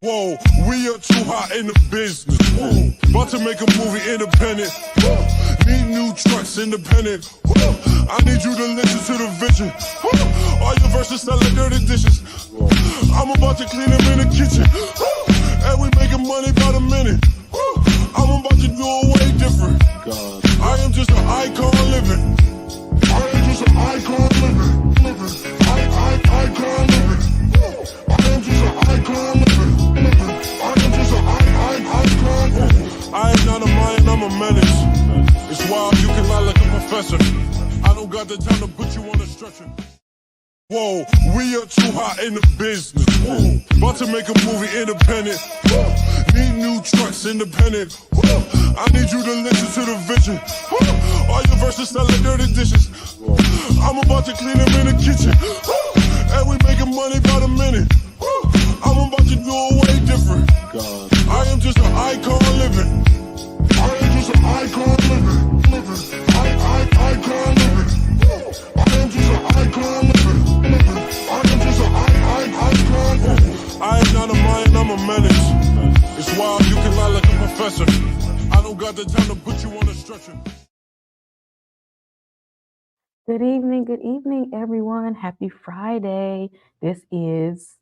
Whoa, we are too hot in the business. Whoa, about to make a movie independent. Whoa, need new trucks independent. Whoa, I need you to listen to the vision. Whoa, all your verses sound like dirty dishes. Whoa, I'm about to clean them in the kitchen. Whoa, and we making money by the minute. Whoa, I'm about to do it way different. God. I am just an icon living. I am just an icon living. Icon living. I am just an icon living. I am not a mind, I'm a menace. It's wild, you can lie like a professor. I don't got the time to put you on a stretcher. Whoa, we are too hot in the business. Whoa, about to make a movie independent. Whoa, need new trucks independent. Whoa, I need you to listen to the vision. Whoa, all your verses sound like dirty dishes. Whoa, I'm about to clean them in the kitchen. Whoa, and we making money by the minute. Whoa, I'm about to do it way different. God. I am just an icon living. I am just an icon living. Icon living. I am just an icon living. I am just an icon. I am not a mind, I'm a menace. It's wild, you can lie like a professor. I don't got the time to put you on a stretcher. Good evening, everyone. Happy Friday. This is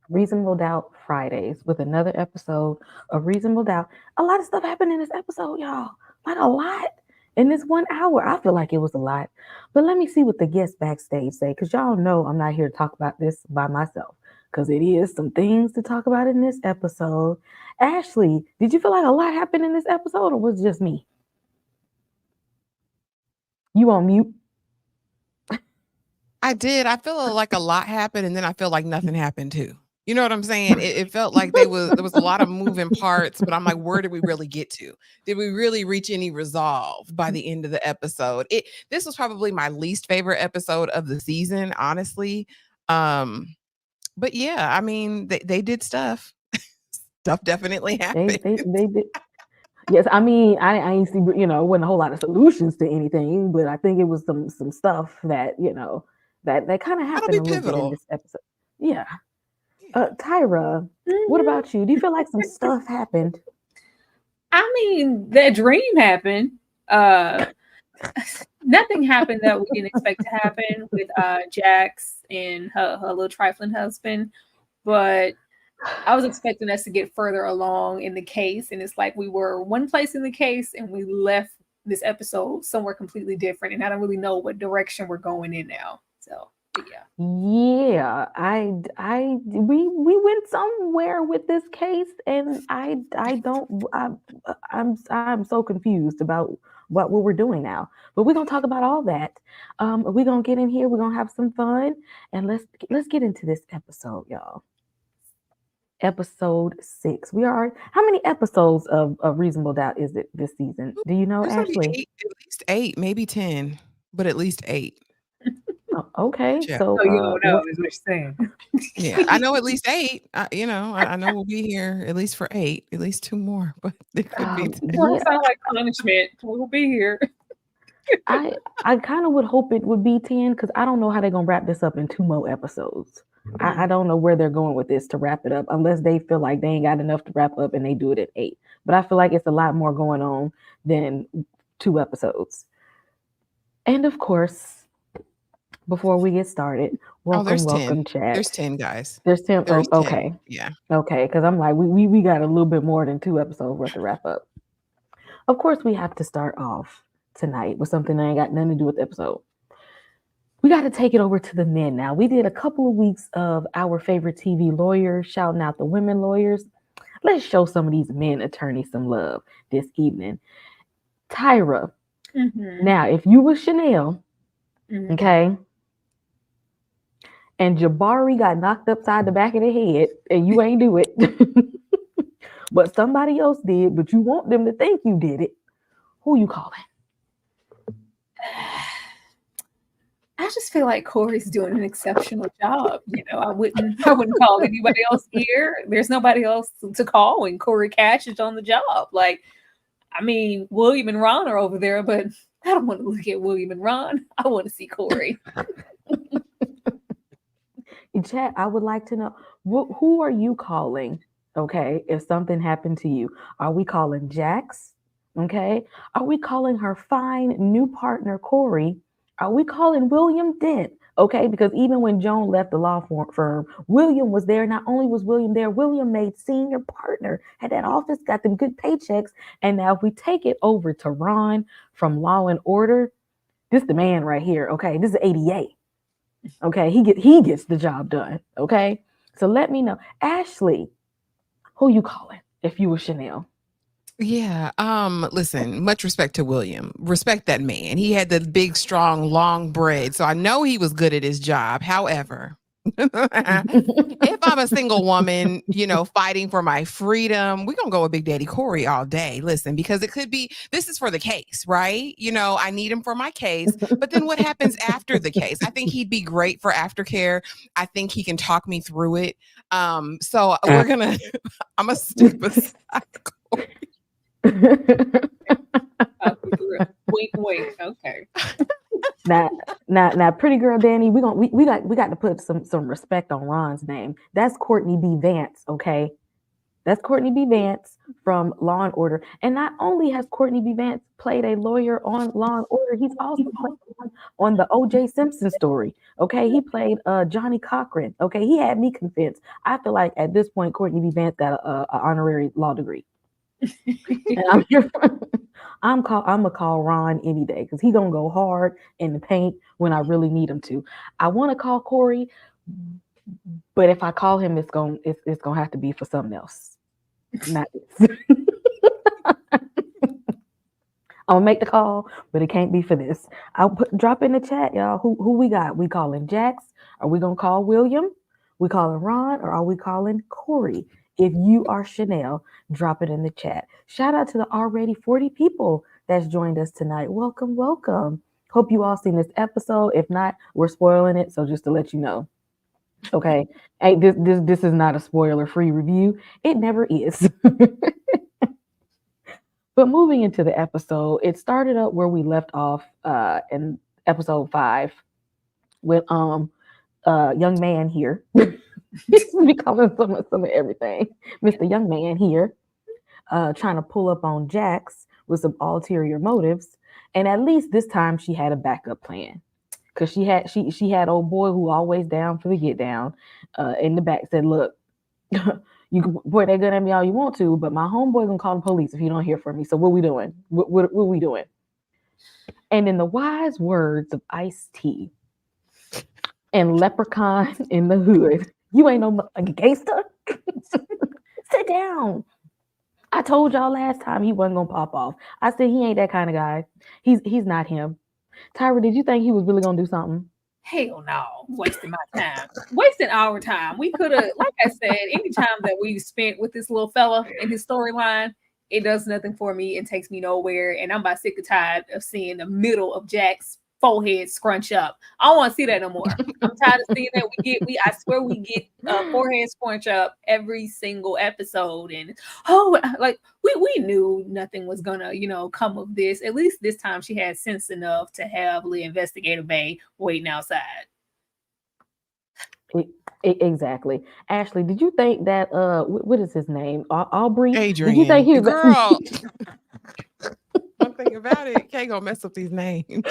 Reasonable Doubt Fridays with another episode of Reasonable Doubt. A lot of stuff happened in this episode, y'all. Like a lot in this 1 hour. I feel like it was a lot. But let me see what the guests backstage say, because y'all know I'm not here to talk about this by myself, because it is some things to talk about in this episode. Ashley, did you feel like a lot happened in this episode, or was it just me? You on mute? I did. I feel like a lot happened, and then I feel like nothing happened too. You know what I'm saying? It felt like there was a lot of moving parts, but I'm like, where did we really get to? Did we really reach any resolve by the end of the episode? This was probably my least favorite episode of the season, honestly. But yeah, I mean, they did stuff. Stuff definitely happened. They did. Yes, I mean, I ain't see, it wasn't a whole lot of solutions to anything, but I think it was some stuff that, that kind of happened a little bit in this episode. Yeah. Tyra, what about you? Do you feel like some stuff happened? I mean, that dream happened. Nothing happened that we didn't expect to happen with Jax and her little trifling husband, but I was expecting us to get further along in the case, and it's like we were one place in the case and we left this episode somewhere completely different, and I don't really know what direction we're going in now. So yeah, we went somewhere with this case, and I'm so confused about what we're doing now. But we're gonna talk about all that. We're gonna get in here. We're gonna have some fun, and let's get into this episode, y'all. Episode 6. How many episodes of Reasonable Doubt is it this season? Do you know, Ashley? At least 8, maybe 10, but at least 8. Oh, okay, Yeah. So you don't know is what you're saying. Yeah, I know at least 8. I know we'll be here at least for 8, at least 2 more, but it could be 10. It sounds like punishment. We'll be here. I kind of would hope it would be 10, because I don't know how they're gonna wrap this up in 2 more episodes. I don't know where they're going with this to wrap it up, unless they feel like they ain't got enough to wrap up and they do it at 8. But I feel like it's a lot more going on than 2 episodes. And of course, before we get started, welcome, chat. There's 10 guys. There's 10. There's 10. Okay. Yeah. Okay, because I'm like, we got a little bit more than 2 episodes worth to wrap up. Of course, we have to start off tonight with something that ain't got nothing to do with the episode. We got to take it over to the men now. We did a couple of weeks of our favorite TV lawyers, shouting out the women lawyers. Let's show some of these men attorneys some love this evening. Tyra, now if you were Chanel, okay, and Jabari got knocked upside the back of the head and you ain't do it, but somebody else did, but you want them to think you did it, who you calling? I just feel like Corey's doing an exceptional job. You know, I wouldn't call anybody else here. There's nobody else to call when Corey Cash is on the job. Like, I mean, William and Ron are over there, but I don't want to look at William and Ron. I want to see Corey. Chat, I would like to know, who are you calling, okay, if something happened to you? Are we calling Jax, okay? Are we calling her fine new partner, Corey? Are we calling William Dent, okay? Because even when Joan left the law firm, William was there. Not only was William there, William made senior partner, had that office, got them good paychecks. And now if we take it over to Ron from Law and Order, this the man right here, okay? This is 88. Okay, he gets the job done. Okay, so let me know, Ashley, who you calling if you were Chanel? Yeah. Listen, much respect to William. Respect that man. He had the big, strong, long braid. So I know he was good at his job. However, if I'm a single woman, you know, fighting for my freedom, we're going to go with Big Daddy Corey all day. Listen, because it could be, this is for the case, right? You know, I need him for my case, but then what happens after the case? I think he'd be great for aftercare. I think he can talk me through it. So we're going to, I'm a step aside Corey. Wait. Okay. Now, pretty girl Danny, we got to put some respect on Ron's name. That's Courtney B. Vance, okay? That's Courtney B. Vance from Law and Order. And not only has Courtney B. Vance played a lawyer on Law and Order, he's also played on the O.J. Simpson story. Okay, he played Johnny Cochran. Okay, he had me convinced. I feel like at this point, Courtney B. Vance got an honorary law degree. And I'm gonna call Ron any day because he's gonna go hard in the paint when I really need him to. I want to call Corey, but if I call him, it's gonna have to be for something else. Not this. I'm gonna make the call, but it can't be for this. I'll drop in the chat, y'all. Who we got? We calling Jax? Are we gonna call William? We calling Ron, or are we calling Corey? If you are Chanel, drop it in the chat. Shout out to the already 40 people that's joined us tonight. Welcome, welcome. Hope you all seen this episode. If not, we're spoiling it, so just to let you know. Okay, hey, this is not a spoiler-free review. It never is. But moving into the episode, it started up where we left off in episode 5 with young man here. We calling some of everything. Mr. Young Man here, trying to pull up on Jax with some ulterior motives, and at least this time she had a backup plan, because she had old boy who always down for the get down. In the back said, "Look, you can point that gun at me all you want to, but my homeboy gonna call the police if you don't hear from me. So what we doing? What we doing?" And in the wise words of Ice-T and Leprechaun in the Hood, "You ain't no gangster. Sit down. I told y'all last time he wasn't gonna pop off. I said he ain't that kind of guy. He's not him." Tyra, did you think he was really gonna do something? Hell no, wasting my time, wasting our time. We could have, like I said, any time that we spent with this little fella in his storyline, it does nothing for me. It takes me nowhere, and I'm about sick and tired of seeing the middle of Jack's forehead scrunch up. I don't want to see that no more. I'm tired of seeing that. I swear we get forehead scrunch up every single episode, and like we knew nothing was gonna come of this. At least this time she had sense enough to have Lee Investigator Bay waiting outside. Exactly. Ashley, did you think that what is his name? Aubrey? Adrian. Did you think he was girl? One thing about it, can't go mess up these names.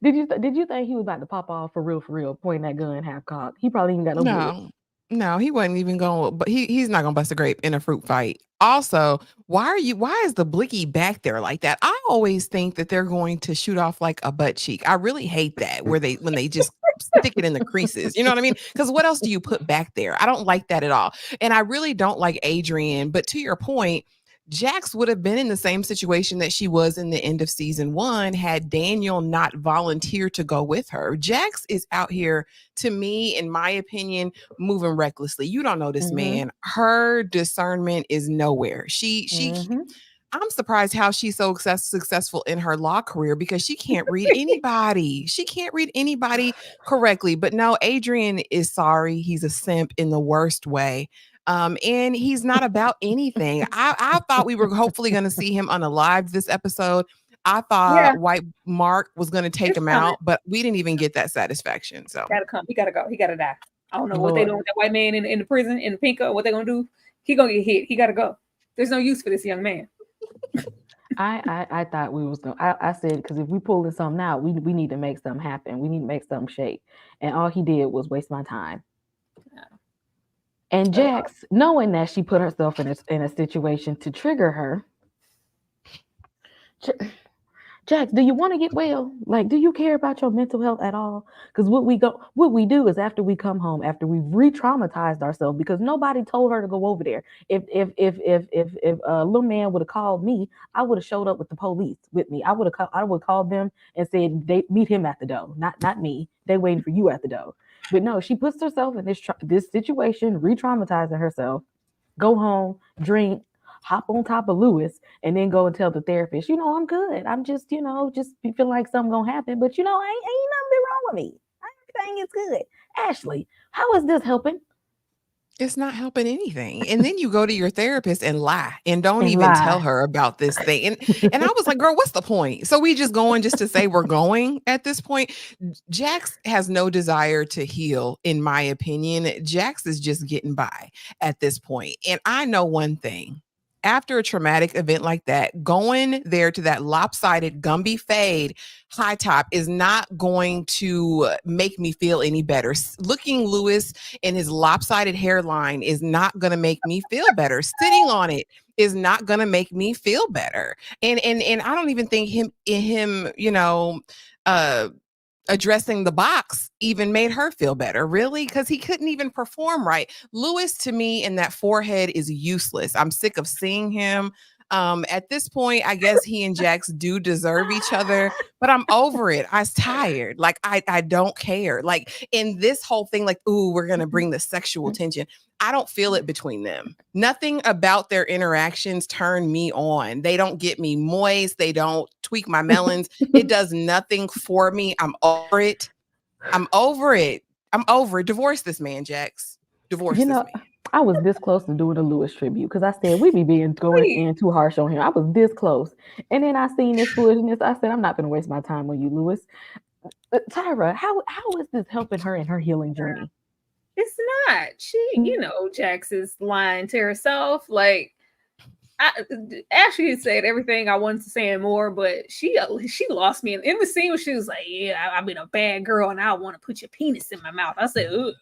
Did you think he was about to pop off for real, pointing that gun half cocked? He probably even got no bullets. No, he wasn't even going, but he's not gonna bust a grape in a fruit fight. Also, why is the blicky back there like that? I always think that they're going to shoot off like a butt cheek. I really hate that when they just stick it in the creases. You know what I mean? Because what else do you put back there? I don't like that at all. And I really don't like Adrian. But to your point, Jax would have been in the same situation that she was in the end of season 1 had Daniel not volunteered to go with her. Jax is out here, to me, in my opinion, moving recklessly. You don't know this man. Her discernment is nowhere. I'm surprised how she's so successful in her law career because she can't read anybody. She can't read anybody correctly. But no, Adrian is sorry. He's a simp in the worst way. And he's not about anything. I thought we were hopefully going to see him unalived this episode. I thought White Mark was going to take him out, but we didn't even get that satisfaction. So gotta come. He gotta go. He gotta die. I don't know what they doing with that white man in the prison in the pinko. What they gonna do? He gonna get hit. He gotta go. There's no use for this young man. I thought we was going. I said because if we pulling something out, we need to make something happen. We need to make something shake. And all he did was waste my time. Yeah. And Jax, knowing that she put herself in a situation to trigger her, Jax, do you want to get well? Like, do you care about your mental health at all? Because what we do is after we come home, after we've re-traumatized ourselves, because nobody told her to go over there. If a little man would have called me, I would have showed up with the police with me. I would called them and said they meet him at the door, not me. They waiting for you at the door. But no, she puts herself in this situation, re-traumatizing herself. Go home, drink, hop on top of Lewis, and then go and tell the therapist, I'm good. I'm just, just feel like something gonna happen. But ain't nothing wrong with me. Everything is good. Ashley, how is this helping? It's not helping anything. And then you go to your therapist and lie and don't even tell her about this thing. And I was like, girl, what's the point? So we just going just to say we're going at this point. Jax has no desire to heal, in my opinion. Jax is just getting by at this point. And I know one thing. After a traumatic event like that, going there to that lopsided Gumby fade high top is not going to make me feel any better. Looking Lewis in his lopsided hairline is not going to make me feel better. Sitting on it is not going to make me feel better. And I don't even think him addressing the box even made her feel better, really, because he couldn't even perform right. Lewis, to me, in that forehead is useless. I'm sick of seeing him. At this point, I guess he and Jax do deserve each other, but I'm over it. I was tired. Like, I don't care. Like, in this whole thing, like, ooh, we're going to bring the sexual tension. I don't feel it between them. Nothing about their interactions turn me on. They don't get me moist. They don't tweak my melons. It does nothing for me. I'm over it. I'm over it. Divorce this man, Jax. Divorce this man. I was this close to doing a Lewis tribute because I said we be going in too harsh on him. I was this close. And then I seen this foolishness. I said, I'm not going to waste my time on you, Lewis. Tyra, how is this helping her in her healing journey? It's not. She, Jax is lying to herself. Like, Ashley said everything I wanted to say and more, but she lost me in the scene where she was like, "Yeah, I've been a bad girl and I want to put your penis in my mouth." I said, "Ugh,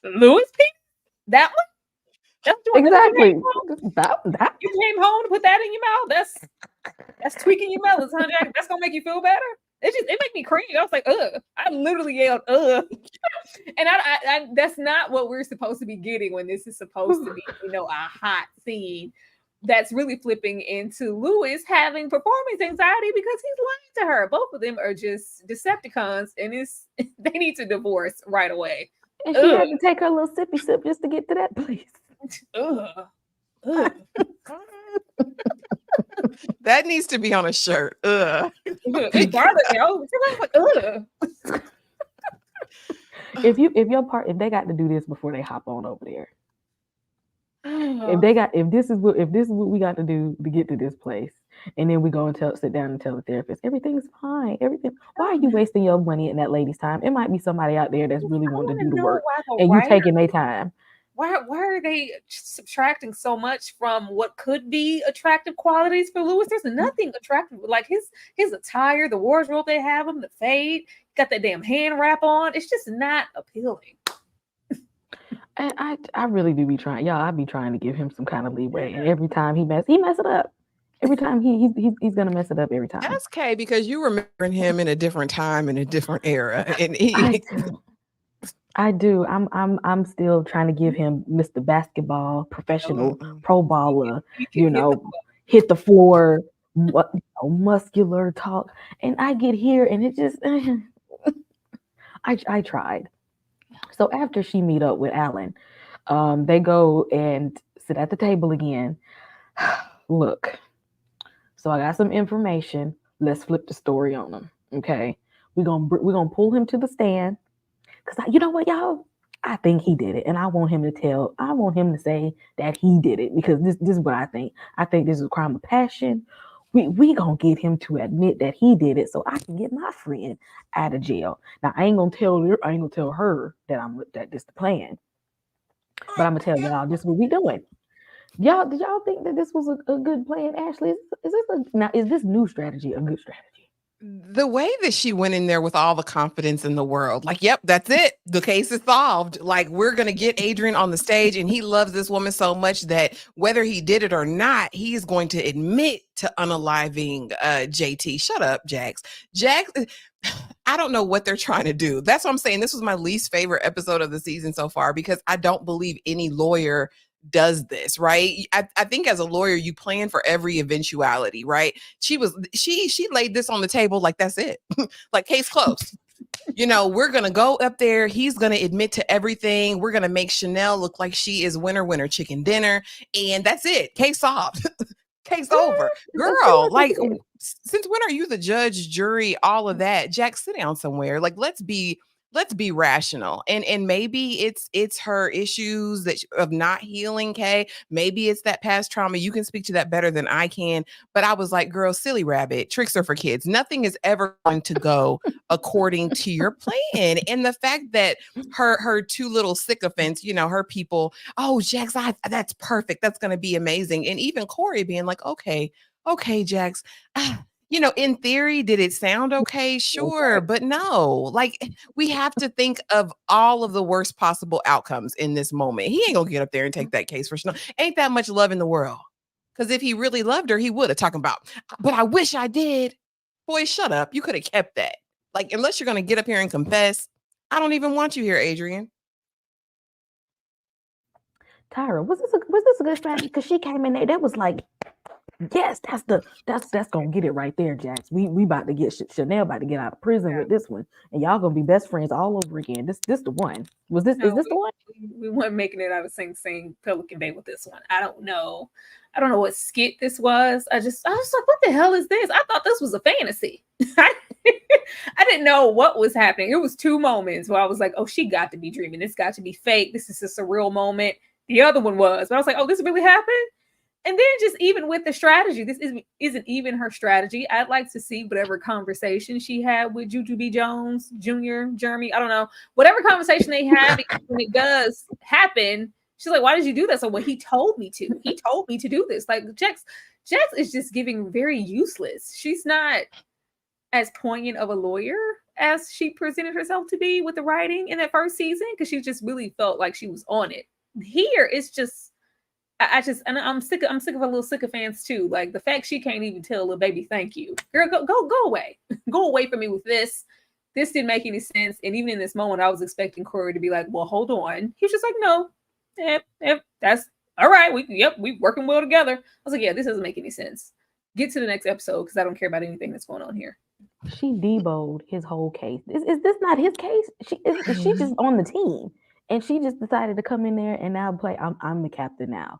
Lewis penis? That one? That's exactly that. You came home to put that in your mouth? That's tweaking your melons, huh, Jack? That's gonna make you feel better." It made me cringe. I was like, ugh. I literally yelled, ugh. And I that's not what we're supposed to be getting when this is supposed to be, a hot scene that's really flipping into Lewis having performance anxiety because he's lying to her. Both of them are just Decepticons, and they need to divorce right away. And she had to take her little sippy sip just to get to that place. Ugh. Ugh. That needs to be on a shirt. Ugh. It bothers me. I was like, ugh. If they got to do this before they hop on over there. If this is what we got to do to get to this place, and then we go and sit down and tell the therapist everything's fine. Why are you wasting your money and that lady's time? It might be somebody out there that's really wanting to do the work, and you taking their time. Why are they subtracting so much from what could be attractive qualities for Lewis? There's nothing attractive, like his attire, the wardrobe they have him, the fade, got that damn hand wrap on. It's just not appealing. And I really do be trying, y'all. I be trying to give him some kind of leeway, and every time he mess it up. Every time he's gonna mess it up every time. That's Kay, because you remembering him in a different time, in a different era. And I do. I'm still trying to give him Mr. Basketball, professional pro baller, hit the floor, muscular talk. And I get here and it just I tried. So after she meet up with Alan, they go and sit at the table again. Look, so I got some information. Let's flip the story on him. Okay, we're gonna pull him to the stand because you know what, y'all. I think he did it, and I want him to say that he did it because this is what I think. I think this is a crime of passion. We gonna get him to admit that he did it, so I can get my friend out of jail. Now I ain't gonna tell her that this the plan, but I'm gonna tell y'all this is what we doing. Y'all, did y'all think that this was a good plan, Ashley? Is this new strategy a good strategy? The way that she went in there with all the confidence in the world, like, yep, that's it. The case is solved. Like, we're going to get Adrian on the stage, and he loves this woman so much that whether he did it or not, he is going to admit to unaliving JT. Shut up, Jax. Jax, I don't know what they're trying to do. That's what I'm saying. This was my least favorite episode of the season so far because I don't believe any lawyer does this, right? I think as a lawyer, you plan for every eventuality, right? She laid this on the table like that's it. Like, case closed. We're gonna go up there. He's gonna admit to everything. We're gonna make Chanel look like she is winner chicken dinner, and that's it. Case solved. Case over. Girl, like, since when are you the judge, jury, all of that? Jax, sit down somewhere. Like, let's be rational. And maybe it's her issues of not healing, Kay. Maybe it's that past trauma. You can speak to that better than I can. But I was like, girl, silly rabbit, tricks are for kids. Nothing is ever going to go according to your plan. And the fact that her two little sycophants, her people, oh, Jax, that's perfect. That's going to be amazing. And even Corey being like, okay, Jax, in theory, did it sound okay? Sure, but no. Like, we have to think of all of the worst possible outcomes in this moment. He ain't gonna get up there and take that case for Chanel. Ain't that much love in the world. Because if he really loved her, he would have talking about, but I wish I did. Boy, shut up. You could have kept that. Like, unless you're gonna get up here and confess, I don't even want you here, Adrian. Tyra, was this a good strategy? Because she came in there, that was like, yes, that's gonna get it right there, Jax. We about to get Chanel about to get out of prison with this one, and y'all gonna be best friends all over again. This the one. Is this the one? We weren't making it out of Sing Pelican Bay with this one. I don't know what skit this was. I was like, what the hell is this? I thought this was a fantasy. I didn't know what was happening. It was 2 moments where I was like, oh, she got to be dreaming. This got to be fake. This is just a real moment. The other one was, but I was like, oh, this really happened. And then just even with the strategy, this isn't even her strategy. I'd like to see whatever conversation she had with Juju B. Jones, Jr., Jeremy. I don't know. Whatever conversation they had, because when it does happen, she's like, why did you do that? So, well, he told me to. He told me to do this. Like, Jax is just giving very useless. She's not as poignant of a lawyer as she presented herself to be with the writing in that first season, because she just really felt like she was on it. Here, it's just, I'm sick of a little sycophants too. Like, the fact she can't even tell a baby thank you. Girl, go away. Go away from me with this. This didn't make any sense. And even in this moment, I was expecting Corey to be like, well, hold on. He was just like, no, that's all right. We working well together. I was like, yeah, this doesn't make any sense. Get to the next episode, because I don't care about anything that's going on here. She deboed his whole case. Is this not his case? She just on the team. And she just decided to come in there and now play. I'm the captain now.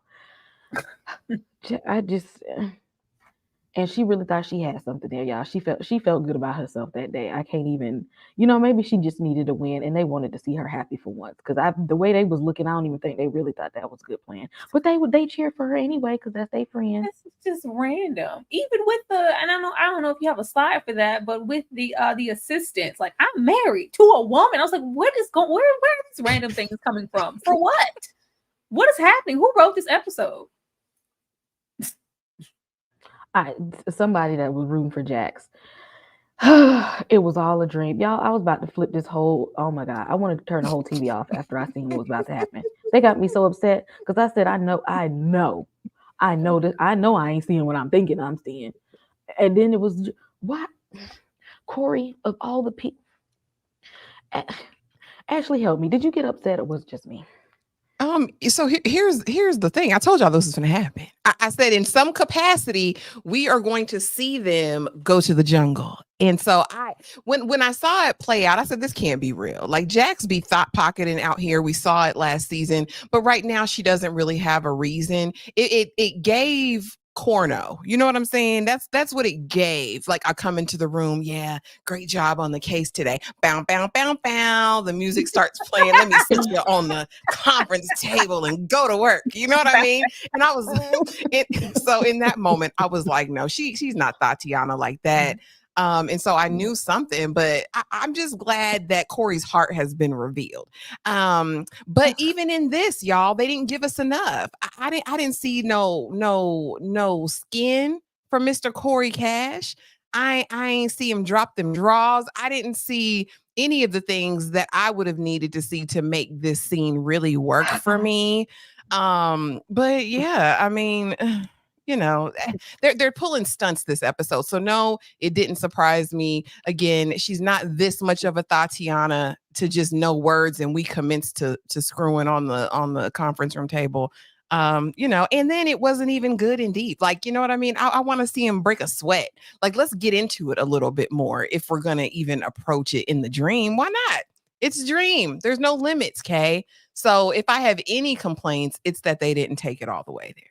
And she really thought she had something there, y'all. She felt good about herself that day. I can't even, maybe she just needed a win and they wanted to see her happy for once. Because the way they was looking, I don't even think they really thought that was a good plan. But they cheer for her anyway because that's their friend. This is just random. Even with I don't know if you have a slide for that, but with the assistants, like, I'm married to a woman. I was like, where are these random things coming from? For what? What is happening? Who wrote this episode? Somebody that was rooting for Jax. It was all a dream. Y'all, I was about to flip this whole, oh my God. I wanted to turn the whole TV off after I seen what was about to happen. They got me so upset because I said, I know I know that I know I ain't seeing what I'm thinking I'm seeing. And then it was what Corey of all the people. Ashley, help me. Did you get upset or was it just me? So here's the thing. I told y'all this was going to happen. I said in some capacity we are going to see them go to the jungle. And so when I saw it play out, I said this can't be real. Like Jax be thought pocketing out here. We saw it last season, but right now she doesn't really have a reason. It gave Corno, you know what I'm saying? That's what it gave. Like I come into the room, yeah, great job on the case today. Bow, bow, bow, bow. The music starts playing. Let me sit you on the conference table and go to work. You know what I mean? And I was so in that moment, I was like, no, she's not Tatiana like that. And so I knew something, but I'm just glad that Corey's heart has been revealed. But even in this, y'all, they didn't give us enough. I didn't see no skin from Mr. Corey Cash. I ain't see him drop them draws. I didn't see any of the things that I would have needed to see to make this scene really work for me. But yeah, I mean, you know, they're pulling stunts this episode. So no, it didn't surprise me. Again, she's not this much of a Tatiana to just know words and we commence to screwing on the conference room table. You know, and then it wasn't even good and deep. Like, you know what I mean? I want to see him break a sweat. Like, let's get into it a little bit more if we're gonna even approach it in the dream. Why not? It's a dream. There's no limits, Kay. So if I have any complaints, it's that they didn't take it all the way there.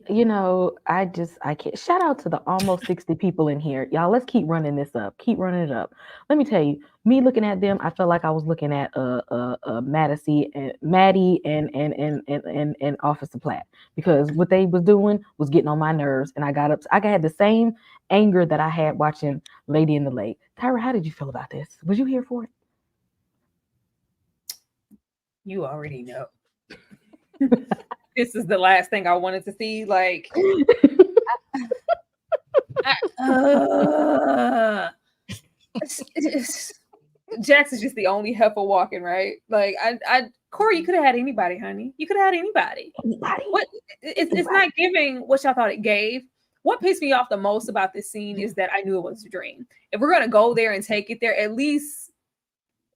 You know, I can't. Shout out to the almost 60 people in here. Y'all, let's keep running this up. Keep running it up. Let me tell you, me looking at them, I felt like I was looking at Maddie and Officer Platt, because what they was doing was getting on my nerves, and I got up. I had the same anger that I had watching Lady in the Lake. Tyra, how did you feel about this? Was you here for it? You already know. This is the last thing I wanted to see. Like, Jax is just the only heifer walking, right? Like, Corey, you could have had anybody, honey. You could have had anybody. What? It's not giving what y'all thought it gave. What pissed me off the most about this scene is that I knew it was a dream. If we're gonna go there and take it there, at least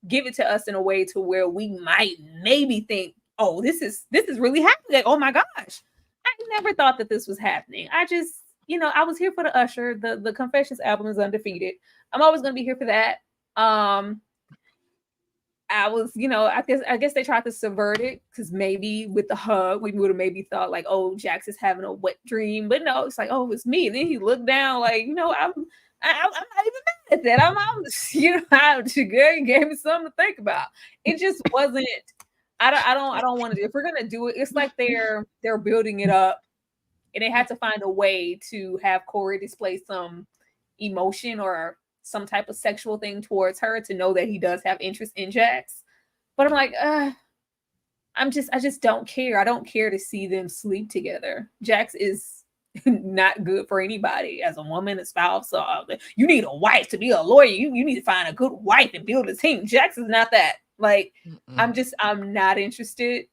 give it to us in a way to where we might maybe think, oh, this is really happening. Oh my gosh. I never thought that this was happening. I just, you know, I was here for the Usher. The Confessions album is undefeated. I'm always gonna be here for that. I was, you know, I guess they tried to subvert it, because maybe with the hug, we would have maybe thought like, oh, Jax is having a wet dream. But no, it's like, oh, it's me. And then he looked down like, you know, I'm not even mad at that. I'm you know, girl gave me something to think about. It just wasn't. I don't want to do. If we're gonna do it, it's like they're building it up, and they had to find a way to have Corey display some emotion or some type of sexual thing towards her to know that he does have interest in Jax. But I'm like, I just don't care. I don't care to see them sleep together. Jax is not good for anybody as a woman, a spouse. So you need a wife to be a lawyer. You need to find a good wife and build a team. Jax is not that. Like, I'm not interested.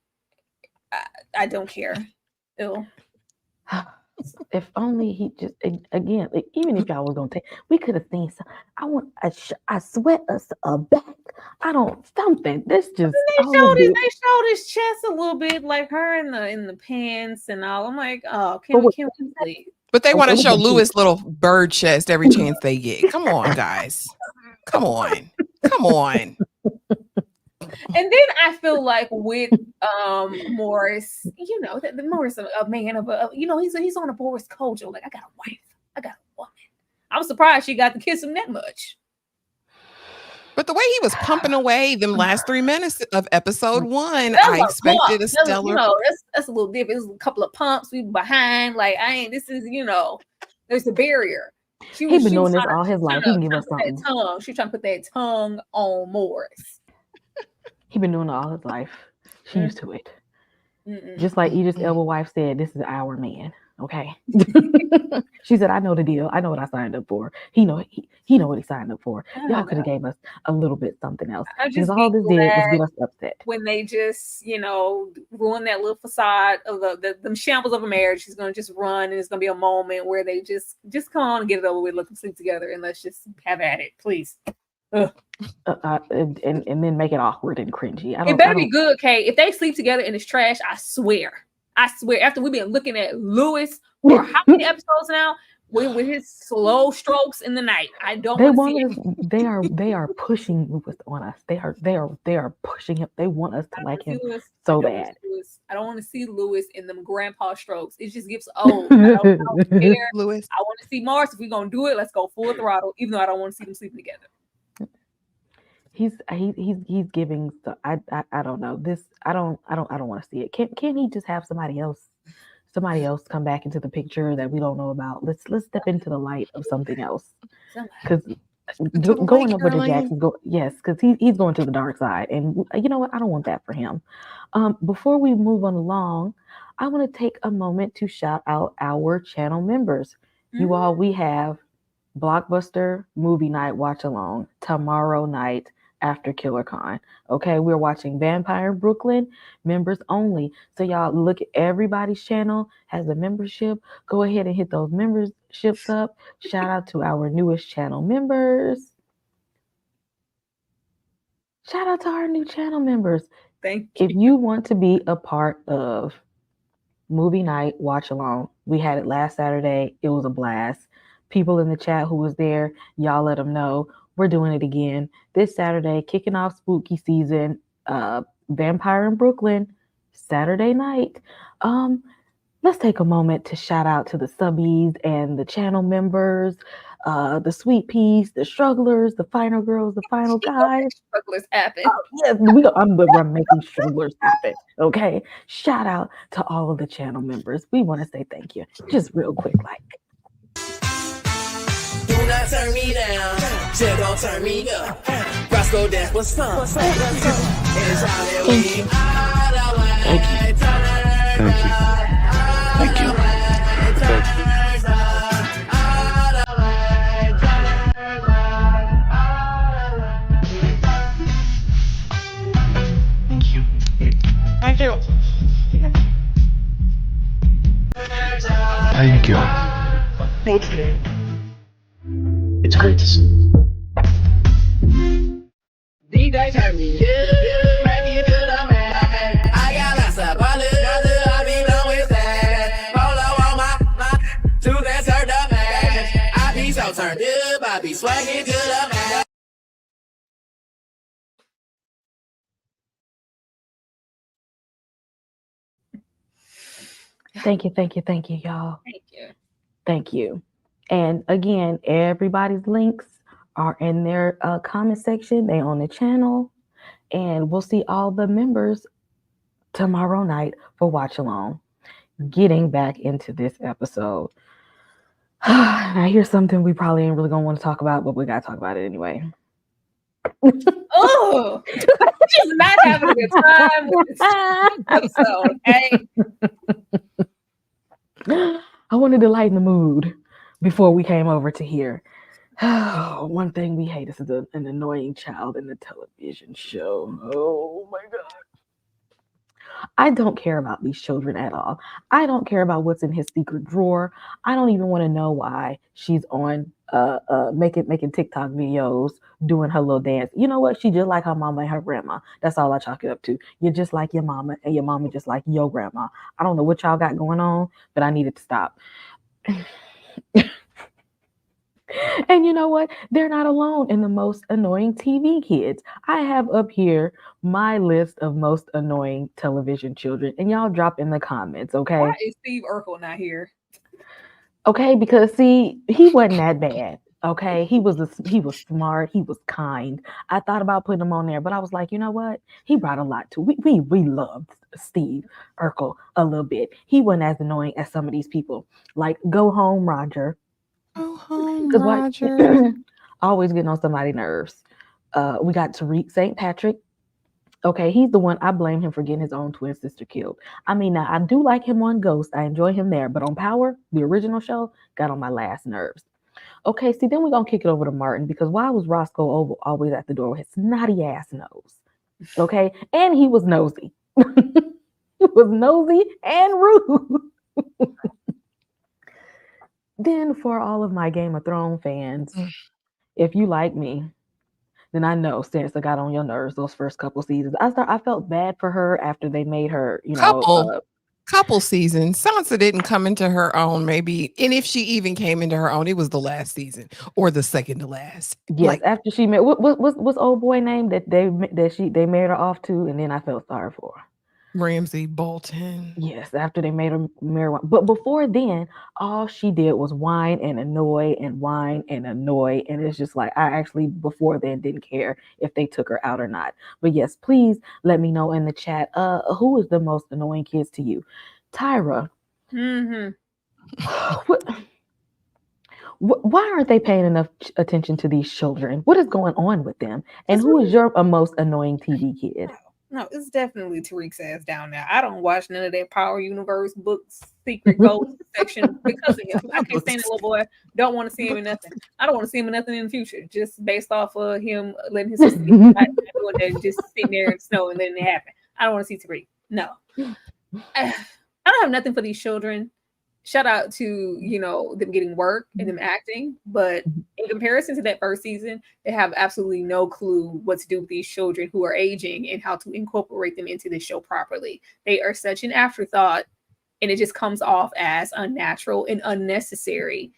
I don't care. Ew. If only he just, again, like, even if y'all was gonna take, we could have seen some. I sweat us back. I don't something. This just they showed his chest a little bit, like her in the pants and all. I'm like, oh, can we please? But they want to show Lewis little bird chest every chance they get. Come on, guys. Come on. And then I feel like with Morris, you know, that the Morris, a man of a, you know, he's on a Boris culture. Like, I got a wife, I got a woman. I'm surprised she got to kiss him that much. But the way he was pumping away them last 3 minutes of episode 1, I expected a stellar. You know, that's a little different. It was a couple of pumps. We behind. Like, this is, you know, there's a barrier. He's been doing this all his life. He can give us something. She's trying to put that tongue on Morris. He's been doing it all his life. She's used to it. Just like Idris Elba's wife said, this is our man. Okay. She said, I know the deal. I know what I signed up for. He know what he signed up for. Y'all could have gave us a little bit something else. Because all this did was get us upset. When they just, ruin that little facade of the shambles of a marriage, she's gonna just run, and it's gonna be a moment where they just come on and get it over with, let them sleep together, and let's just have at it, please. And then make it awkward and cringy. It better be good, okay? If they sleep together and it's trash, I swear, after we've been looking at Lewis for how many episodes now, with his slow strokes in the night, I don't want to see it. They are pushing Lewis on us. They are pushing him. They want us to like him so bad. I don't want to see Lewis in them grandpa strokes. It just gets old. I don't care. Lewis. I want to see Mars. If we're gonna do it, let's go full throttle. Even though I don't want to see them sleeping together. He's giving. So I don't know this. I don't want to see it. Can't he just have somebody else come back into the picture that we don't know about? Let's step into the light of something else. Because going over to Jax, because he's going to the dark side, and you know what? I don't want that for him. Before we move on along, I want to take a moment to shout out our channel members. You all, we have Blockbuster Movie Night Watch Along tomorrow night after KillerCon. Okay, we're watching Vampire in Brooklyn, members only. So y'all look at everybody's channel has a membership. Go ahead and hit those memberships up. Shout out to our newest channel members. Shout out to our new channel members. Thank you. If you want to be a part of Movie Night Watch Along, we had it last Saturday. It was a blast. People in the chat who was there, y'all let them know. We're doing it again this Saturday, kicking off spooky season. Vampire in Brooklyn, Saturday night. Let's take a moment to shout out to the subbies and the channel members, the sweet peas, the strugglers, the final girls, the final guys. Strugglers happen. Yes, I'm making strugglers happen. Okay, shout out to all of the channel members. We want to say thank you, just real quick, like. Do not turn me down, just don't turn me up. Roscoe, that's what's up. It's how that we all the way. Thank you. Thank you. It's great to see. DJ turn me up, make it to the man. I got lots of ballers, I be blowing sad. Polo on my two that's hurt the man. I be so turned up, I be swagging to the man. Thank you, y'all. Thank you. And again, everybody's links are in their comment section. They on the channel, and we'll see all the members tomorrow night for watch along. Getting back into this episode. Now here's something we probably ain't really gonna want to talk about, but we gotta talk about it anyway. Oh, she's not having a good time with this episode, okay? I wanted to lighten the mood before we came over to here. One thing we hate is an annoying child in the television show. Oh my God. I don't care about these children at all. I don't care about what's in his secret drawer. I don't even want to know why she's on making TikTok videos, doing her little dance. You know what? She just like her mama and her grandma. That's all I chalk it up to. You're just like your mama, and your mama just like your grandma. I don't know what y'all got going on, but I need it to stop. And you know what? They're not alone in the most annoying TV kids. I have up here my list of most annoying television children, and y'all drop in the comments, okay? Why is Steve Urkel not here? Okay, because see, he wasn't that bad. Okay, he was smart, he was kind. I thought about putting him on there, but I was like, you know what? He brought a lot to. We loved Steve Urkel a little bit. He wasn't as annoying as some of these people. Like, go home, Roger. Go home, Roger. Always getting on somebody's nerves. We got Tariq St. Patrick. Okay, he's the one I blame him for getting his own twin sister killed. I mean, now I do like him on Ghost. I enjoy him there, but on Power, the original show, got on my last nerves. Okay, see, then we're gonna kick it over to Martin because why was Roscoe always at the door with his snotty ass nose? Okay, and he was nosy. He was nosy and rude. Then, for all of my Game of Thrones fans, if you like me, then I know Sansa got on your nerves those first couple seasons. I felt bad for her after they made her, couple seasons. Sansa didn't come into her own, maybe, and if she even came into her own, it was the last season or the second to last. yes, after she met what's old boy name that they married her off to, and then I felt sorry for her. Ramsay Bolton. Yes, after they made her marry, but before then, all she did was whine and annoy and whine and annoy, and it's just like I actually before then didn't care if they took her out or not. But yes, please let me know in the chat. Who is the most annoying kids to you, Tyra? Why aren't they paying enough attention to these children? What is going on with them? And who is your most annoying TV kid? No, it's definitely Tariq's ass down there. I don't watch none of that Power Universe books, Secret Ghost section because of him. I can't stand that little boy. Don't want to see him in nothing. I don't want to see him in nothing in the future. Just based off of him letting his sister get doing that, just sitting there in snow and letting it happen. I don't want to see Tariq. No. I don't have nothing for these children. Shout out to, them getting work and them acting. But in comparison to that first season, they have absolutely no clue what to do with these children who are aging and how to incorporate them into the show properly. They are such an afterthought, and it just comes off as unnatural and unnecessary.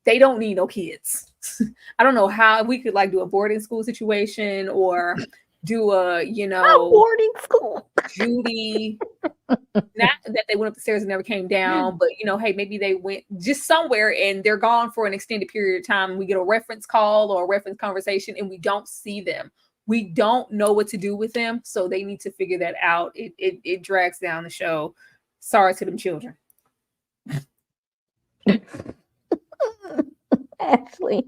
They don't need no kids. I don't know how we could do a boarding school situation or do a boarding school. Judy, not that they went up the stairs and never came down, but hey, maybe they went just somewhere and they're gone for an extended period of time. We get a reference call or a reference conversation and we don't see them. We don't know what to do with them, so they need to figure that out. It drags down the show. Sorry to them children. Ashley,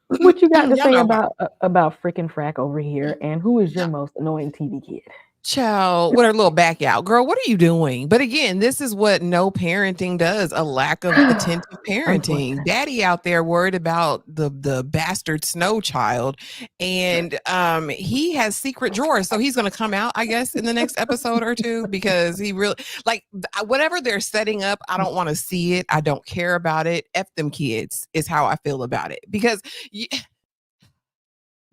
what you got to say about freaking Frack over here? And who is your most annoying TV kid? Child, what a little back out. Girl, what are you doing? But again, this is what no parenting does, a lack of attentive parenting. Daddy out there worried about the bastard snow child. And he has secret drawers. So he's going to come out, I guess, in the next episode or two because he really, whatever they're setting up, I don't want to see it. I don't care about it. F them kids is how I feel about it. Because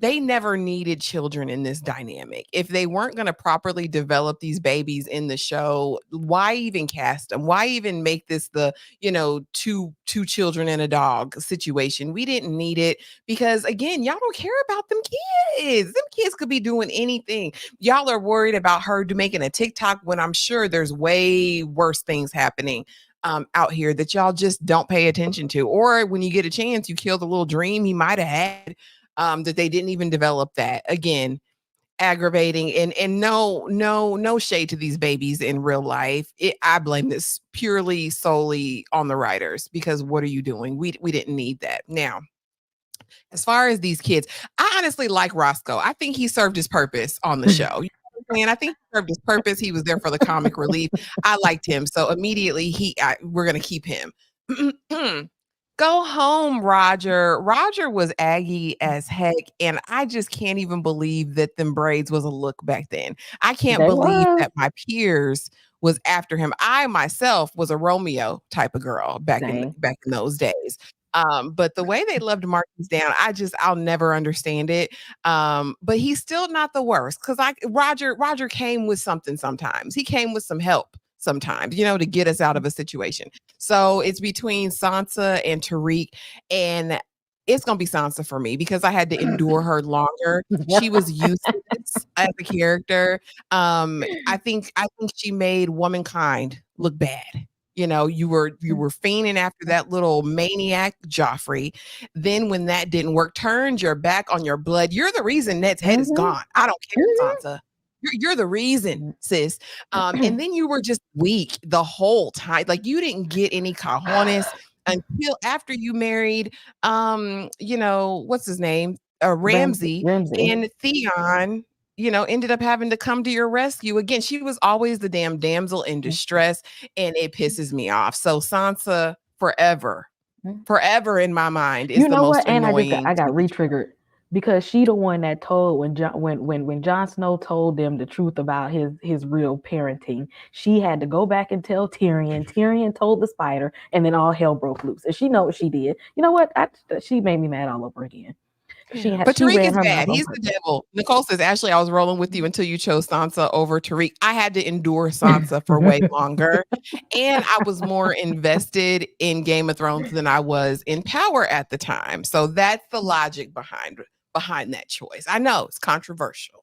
they never needed children in this dynamic. If they weren't going to properly develop these babies in the show, why even cast them? Why even make this the, two children and a dog situation? We didn't need it because, again, y'all don't care about them kids. Them kids could be doing anything. Y'all are worried about her making a TikTok when I'm sure there's way worse things happening out here that y'all just don't pay attention to. Or when you get a chance, you kill the little dream he might have had. That they didn't even develop that. Again, aggravating and no shade to these babies in real life. I blame this purely solely on the writers because what are you doing? We didn't need that. Now, as far as these kids, I honestly like Roscoe. I think he served his purpose on the show. You know what I'm saying? I think he served his purpose. He was there for the comic relief. I liked him. So immediately we're going to keep him. Go home, Roger. Roger was aggy as heck, and I just can't even believe that them braids was a look back then. I can't believe that my peers was after him. I myself was a Romeo type of girl back in those days. But the way they loved Marcus down, I'll never understand it. But he's still not the worst because Roger came with something sometimes. He came with some help sometimes, to get us out of a situation. So it's between Sansa and Tariq, and it's going to be Sansa for me because I had to endure her longer. She was useless as a character. I think she made womankind look bad. You were fiending after that little maniac Joffrey. Then when that didn't work, turned your back on your blood. You're the reason Ned's head is gone. I don't care, Sansa. You're the reason, sis. And then you were just weak the whole time. You didn't get any cojones until after you married, what's his name? Ramsay and Theon. ended up having to come to your rescue. Again, she was always the damn damsel in distress, and it pisses me off. So Sansa forever in my mind is You the know most what? And annoying. I got TV re-triggered because she the one that told when Jon Snow told them the truth about his real parenting. She had to go back and tell Tyrion. Tyrion told the spider, and then all hell broke loose. And she know what she did. You know what? She made me mad all over again. But She Tariq ran is her bad. mouth on He's the purpose. devil. Nicole says, Ashley, I was rolling with you until you chose Sansa over Tariq. I had to endure Sansa for way longer. And I was more invested in Game of Thrones than I was in Power at the time. So that's the logic behind that choice. I know it's controversial.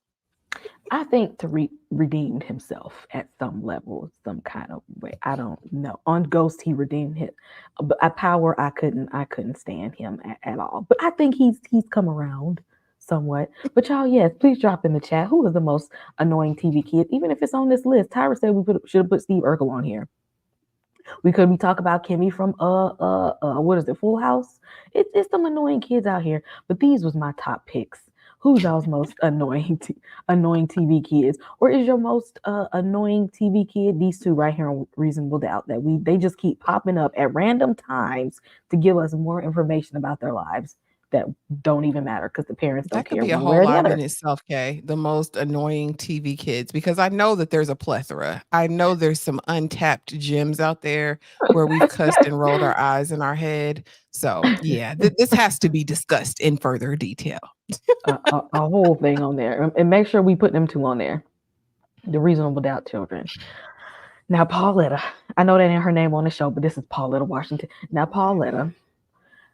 I think Tariq redeemed himself at some level, some kind of way. I don't know. On Ghost, he redeemed him, but at Power, I couldn't stand him at all. But I think he's come around somewhat. But y'all, yes, please drop in the chat. Who is the most annoying TV kid? Even if it's on this list, Tyra said we should have put Steve Urkel on here. We could be talk about Kimmy from what is it, Full House? It's some annoying kids out here, but these was my top picks. Who's y'all's most annoying TV kids, or is your most annoying TV kid these two right here on Reasonable Doubt that they just keep popping up at random times to give us more information about their lives that don't even matter because the parents don't That could care be a one way whole or the live other. in itself, Kay. The most annoying TV kids, because I know that there's a plethora. I know there's some untapped gems out there where we've cussed and rolled our eyes in our head. So yeah, this has to be discussed in further detail. a whole thing on there, and make sure we put them two on there. The Reasonable Doubt children. Now, Pauletta, I know that ain't her name on the show, but this is Pauletta Washington. Now, Pauletta,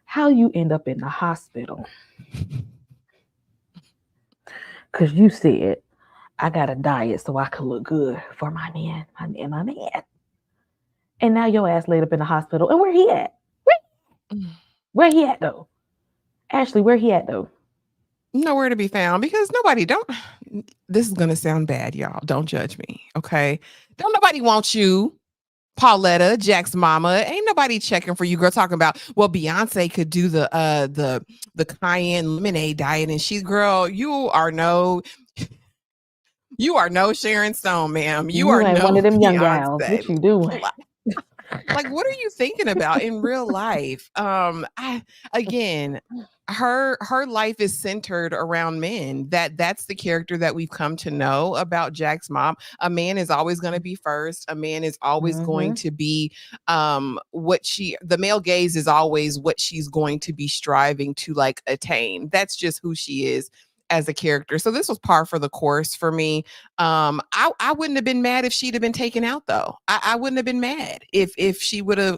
how you end up in the hospital? Because you said, I got to diet so I could look good for my man. And now your ass laid up in the hospital. And where he at? Where he at, though? Ashley, where he at, though? Nowhere to be found, because this is going to sound bad, y'all. Don't judge me, okay? Don't nobody want you. Pauletta, Jack's mama, ain't nobody checking for you, girl. Talking about, well, Beyonce could do the cayenne lemonade diet, and you are no Sharon Stone, ma'am. You are ain't no one of them young Beyonce. gals. What you doing? Like, what are you thinking about in real life? Her life is centered around men. That's the character that we've come to know about Jack's mom. A man is always going to be first. A man is always going to be the male gaze is always what she's going to be striving to like attain. That's just who she is as a character. So this was par for the course for me. I wouldn't have been mad if she'd have been taken out, though. I wouldn't have been mad if she would have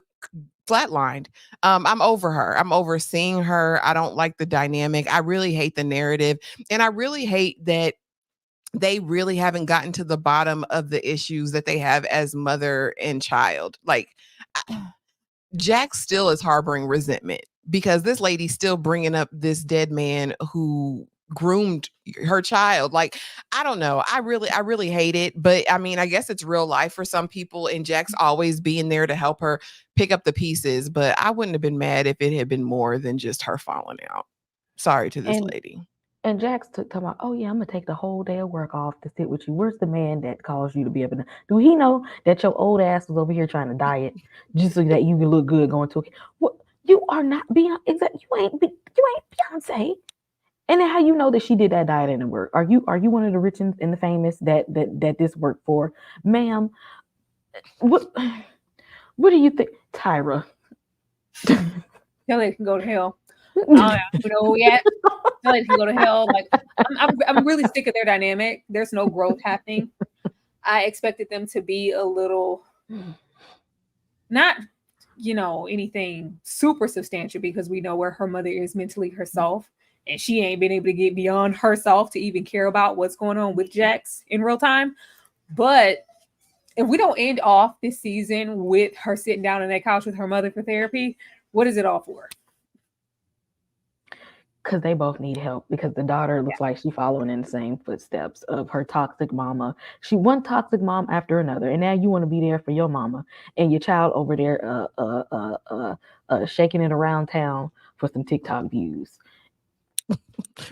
flatlined. I'm over her. I'm over seeing her. I don't like the dynamic. I really hate the narrative. And I really hate that they really haven't gotten to the bottom of the issues that they have as mother and child. Like, Jack still is harboring resentment because this lady's still bringing up this dead man who groomed her child. Like, I don't know. I really hate it. But I mean, I guess it's real life for some people, and Jack's always being there to help her pick up the pieces. But I wouldn't have been mad if it had been more than just her falling out. Sorry to this lady. And Jax talking about, oh yeah, I'm gonna take the whole day of work off to sit with you. Where's the man that caused you to be able to? Do he know that your old ass was over here trying to diet just so that you can look good going to? What, you are not Beyonce. Exactly, you ain't Beyonce. And then how you know that she did that diet and it worked? Are you one of the rich and the famous that this worked for, ma'am? What do you think, Tyra? Kelly can go to hell. I don't know who yet. Kelly can go to hell. Like, I'm really sick of their dynamic. There's no growth happening. I expected them to be a little, not, anything super substantial, because we know where her mother is mentally herself, and she ain't been able to get beyond herself to even care about what's going on with Jax in real time. But if we don't end off this season with her sitting down on that couch with her mother for therapy, what is it all for? Because they both need help, because the daughter looks like she's following in the same footsteps of her toxic mama. She one toxic mom after another, and now you want to be there for your mama, and your child over there shaking it around town for some TikTok views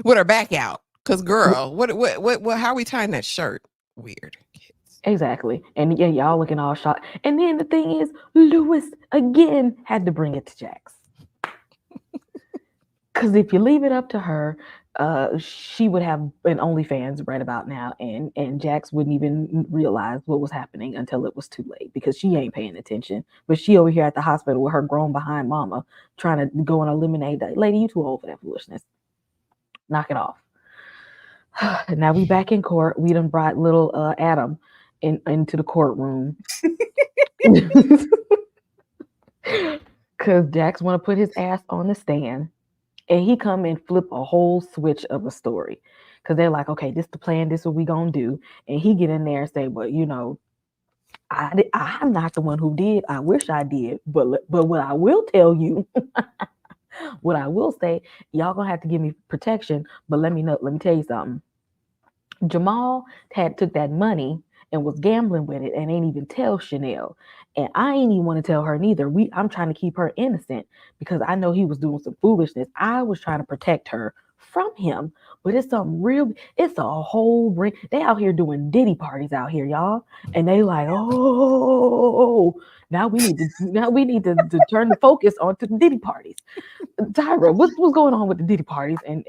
with her back out, Cause girl, what how are we tying that shirt? Weird. Exactly. And yeah, y'all looking all shocked. And then the thing is, Lewis again had to bring it to Jax. Because if you leave it up to her, she would have an OnlyFans right about now, and Jax wouldn't even realize what was happening until it was too late because she ain't paying attention. But she over here at the hospital with her grown behind mama trying to go and eliminate that. Lady, you too old for that foolishness. Knock it off. Now we back in court. We done brought little Adam into the courtroom. Because Jax want to put his ass on the stand. And he come and flip a whole switch of a story. Because they're like, okay, this the plan. This is what we going to do. And he get in there and say, well, you know, I'm not the one who did. I wish I did. But what I will tell you, what I will say, y'all going to have to give me protection. But let me tell you something. Jamal took that money and was gambling with it and ain't even tell Chanel. And I ain't even want to tell her neither. I'm trying to keep her innocent because I know he was doing some foolishness. I was trying to protect her from him. But it's it's a whole ring. They out here doing Diddy parties out here, y'all. And they like, oh, now we need to turn the focus onto the Diddy parties. Tyra, what's going on with the Diddy parties and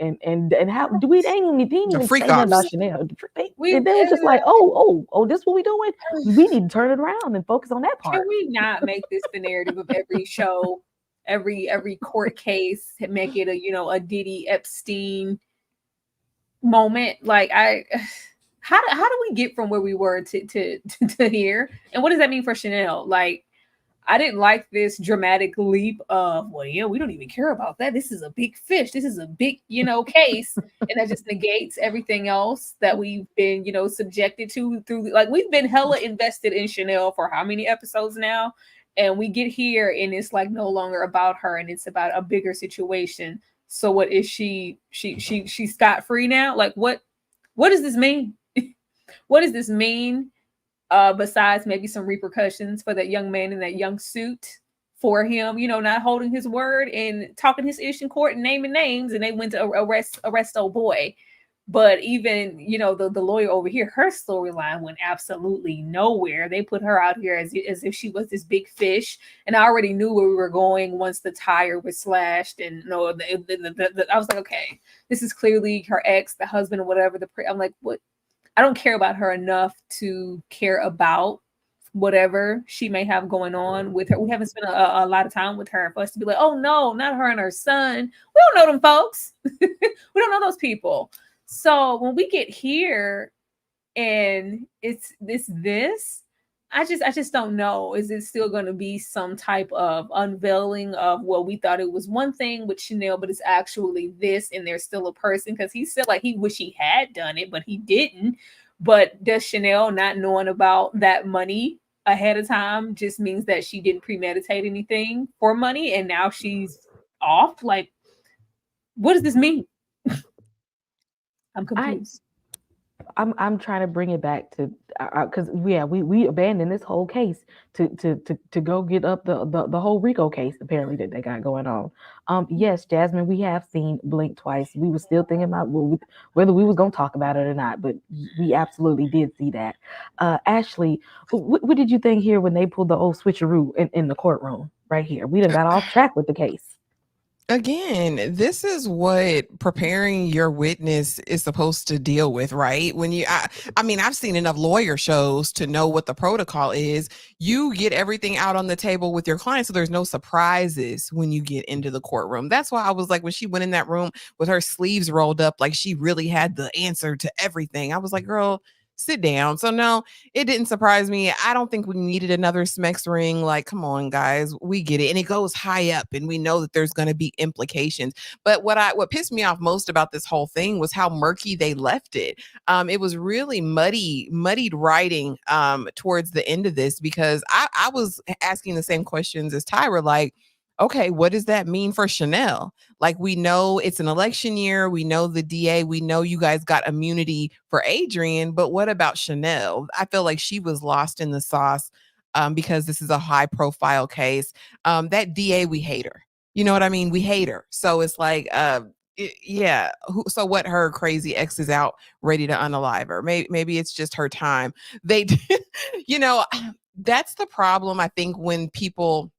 how do we ain't even freak say nothing about ops. Chanel? They were just like, oh, this what we doing? We need to turn it around and focus on that part. Can we not make this the narrative of every show, every court case, make it a Diddy Epstein moment? Like how do we get from where we were to here? And what does that mean for Chanel? Like, I didn't like this dramatic leap of, well, yeah, we don't even care about that. This is a big fish. This is a big, case. And that just negates everything else that we've been, subjected to through, like, we've been hella invested in Chanel for how many episodes now? And we get here and it's like no longer about her and it's about a bigger situation. So what is she's scot-free now? Like, what does this mean? What does this mean? Besides maybe some repercussions for that young man in that young suit for him, not holding his word and talking his ish in court and naming names, and they went to arrest old boy. But even, the lawyer over here, her storyline went absolutely nowhere. They put her out here as if she was this big fish. And I already knew where we were going once the tire was slashed. And I was like, okay, this is clearly her ex, the husband or whatever. I'm like, what? I don't care about her enough to care about whatever she may have going on with her. We haven't spent a lot of time with her for us to be like, oh no, not her and her son. We don't know them folks. We don't know those people. So when we get here and it's this, I just don't know. Is it still going to be some type of unveiling of, well, we thought it was one thing with Chanel, but it's actually this, and there's still a person? Because he said like he wish he had done it, but he didn't. But does Chanel not knowing about that money ahead of time just means that she didn't premeditate anything for money and now she's off? Like, what does this mean? I'm confused. I'm trying to bring it back to because we abandoned this whole case to go get up the whole Rico case apparently that they got going on. Yes, Jasmine, we have seen Blink twice. We were still thinking about whether we was gonna talk about it or not, but we absolutely did see that. Ashley, what did you think here when they pulled the old switcheroo in the courtroom right here? We done got off track with the case. Again, this is what preparing your witness is supposed to deal with, right? When I mean, I've seen enough lawyer shows to know what the protocol is. You get everything out on the table with your client, so there's no surprises when you get into the courtroom. That's why I was like, when she went in that room with her sleeves rolled up, like she really had the answer to everything. I was like, girl, sit down. So no, it didn't surprise me. I don't think we needed another Smex ring. Like, come on, guys, we get it. And it goes high up and we know that there's going to be implications. But what pissed me off most about this whole thing was how murky they left it. It was really muddied writing towards the end of this, because I was asking the same questions as Tyra, like, okay, what does that mean for Chanel? Like, we know it's an election year. We know the DA. We know you guys got immunity for Adrian, but what about Chanel? I feel like she was lost in the sauce because this is a high profile case. That DA, we hate her. You know what I mean? We hate her. So it's like, Yeah. So what? Her crazy ex is out ready to unalive her. Maybe it's just her time. They, you know, that's the problem. I think when people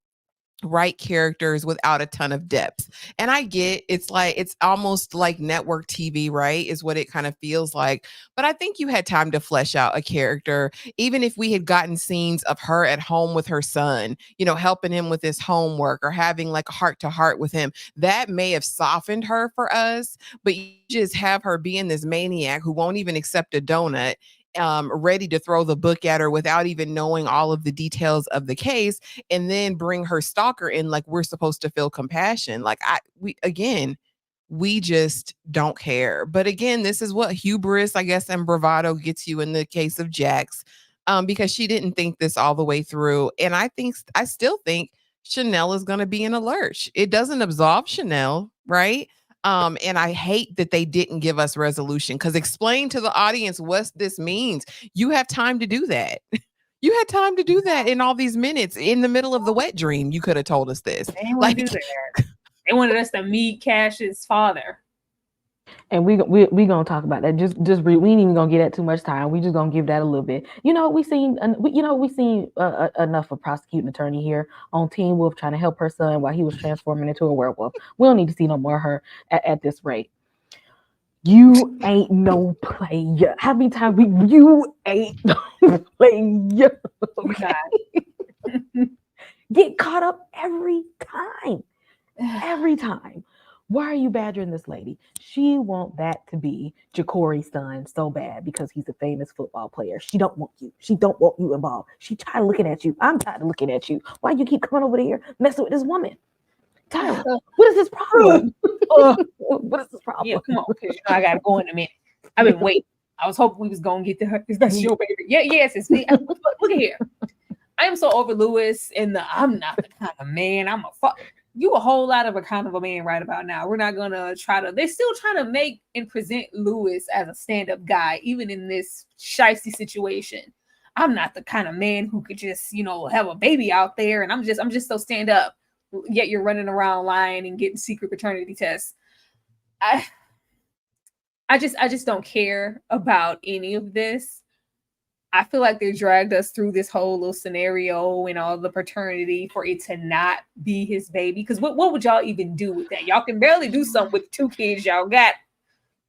write characters without a ton of depth. And I get it's almost like network TV, right? Is what it kind of feels like. But I think you had time to flesh out a character, even if we had gotten scenes of her at home with her son, helping him with his homework or having like a heart to heart with him. That may have softened her for us, but you just have her being this maniac who won't even accept a donut, ready to throw the book at her without even knowing all of the details of the case, and then bring her stalker in like we're supposed to feel compassion. Like we just don't care. But again, this is what hubris, I guess, and bravado gets you in the case of Jax, because she didn't think this all the way through. And I still think Chanel is going to be in a lurch. It doesn't absolve Chanel, right? And I hate that they didn't give us resolution, because explain to the audience what this means. You have time to do that. You had time to do that in all these minutes in the middle of the wet dream. You could have told us this. They didn't want to do that. They wanted us to meet Cash's father. And we gonna talk about that. We ain't even gonna get that too much time. We just gonna give that a little bit. We seen enough of prosecuting attorney here on Teen Wolf trying to help her son while he was transforming into a werewolf. We don't need to see no more of her at this rate. You ain't no player. How many times you ain't no player? Okay? Get caught up every time. Every time. Why are you badgering this lady? She want that to be Ja'Cory's son so bad because he's a famous football player. She don't want you. She don't want you involved. She tired of looking at you. I'm tired of looking at you. Why you keep coming over there messing with this woman? Tyler, what is this problem? What is this problem? Yeah, come on, because I gotta go in a minute. I've been waiting. I was hoping we was gonna get to her. That's your baby. Yeah, yes, it's me. Look here. I am so over Lewis and I'm not the kind of man. I'm a fuck. You a whole lot of a kind of a man right about now. We're not gonna they're still trying to make and present Lewis as a stand-up guy, even in this shicey situation. I'm not the kind of man who could just, have a baby out there, and I'm just so stand up. Yet you're running around lying and getting secret paternity tests. I just don't care about any of this. I feel like they dragged us through this whole little scenario and all the paternity for it to not be his baby. Because what would y'all even do with that? Y'all can barely do something with 2 kids y'all got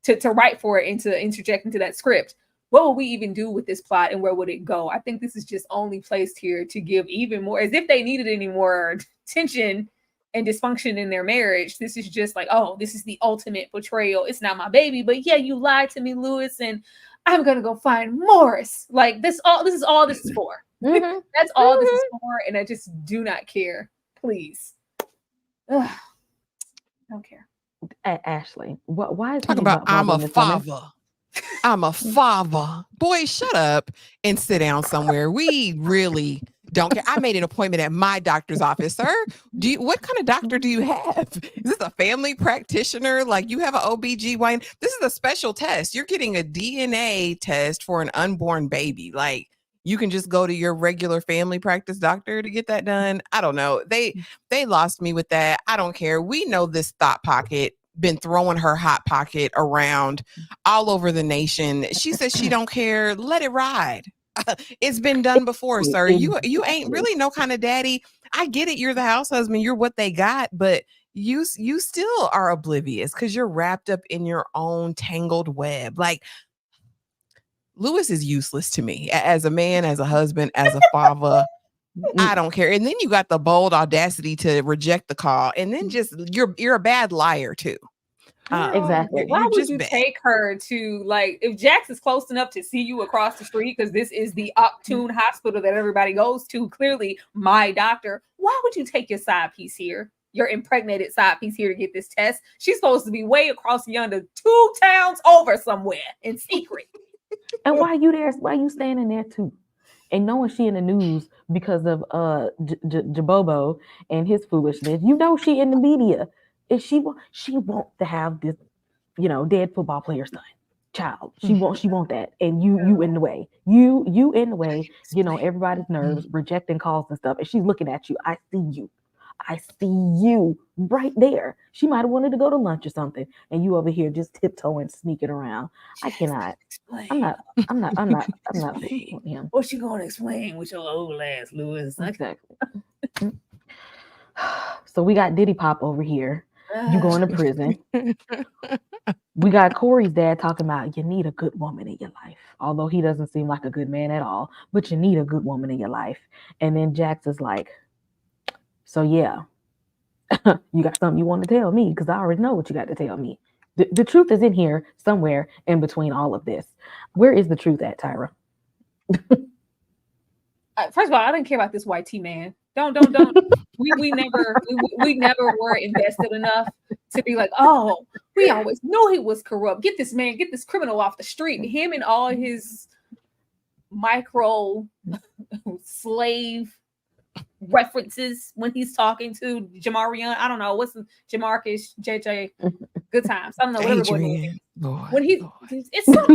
to write for it and to interject into that script. What would we even do with this plot, and where would it go? I think this is just only placed here to give even more, as if they needed any more tension and dysfunction in their marriage. This is just like, oh, this is the ultimate betrayal. It's not my baby, but yeah, you lied to me, Lewis, and I'm gonna go find Morris. Like this is all this is for. Mm-hmm. That's all this is for, and I just do not care. Please. Ugh. I don't care. Ashley, why is talk about I'm a father? I'm a father. Boy, shut up and sit down somewhere. We really don't care. I made an appointment at my doctor's office, sir. What kind of doctor do you have? Is this a family practitioner? Like you have an OBGYN? This is a special test. You're getting a DNA test for an unborn baby. Like you can just go to your regular family practice doctor to get that done. I don't know. They lost me with that. I don't care. We know this thought pocket been throwing her hot pocket around all over the nation. She says she don't care. Let it ride. It's been done before, sir. You ain't really no kind of daddy. I get it. You're the house husband. You're what they got, but you still are oblivious because you're wrapped up in your own tangled web. Like Lewis is useless to me as a man, as a husband, as a father. I don't care. And then you got the bold audacity to reject the call, and then just you're a bad liar too. Exactly. Why would you take her to, like, if Jax is close enough to see you across the street, because this is the Optune hospital that everybody goes to, clearly my doctor, why would you take your side piece here? Your impregnated side piece here to get this test? She's supposed to be way across yonder 2 towns over somewhere in secret. And why you there? Why you standing there too? And knowing she in the news because of Jabobo and his foolishness, she in the media. And she want to have this, dead football player son, child. She want that. And you in the way. You in the way, everybody's nerves, rejecting calls and stuff. And she's looking at you. I see you. I see you right there. She might have wanted to go to lunch or something, and you over here just tiptoeing, sneaking around. I cannot. I'm not with him. What you gonna explain with your old ass, Lewis? Exactly. So we got Diddy Pop over here. You going to prison. We got Corey's dad talking about you need a good woman in your life. Although he doesn't seem like a good man at all, but you need a good woman in your life. And then Jax is like, so yeah, you got something you want to tell me? Because I already know what you got to tell me. The truth is in here somewhere in between all of this. Where is the truth at, Tyra? First of all, I didn't care about this white tea man. Don't. we never were invested enough to be like, oh, we always knew he was corrupt. Get this criminal off the street. Him and all his micro slave references when he's talking to Jamarian. I don't know what's Jamarcus, JJ, good times. I don't know whatever. Adrian, when it's so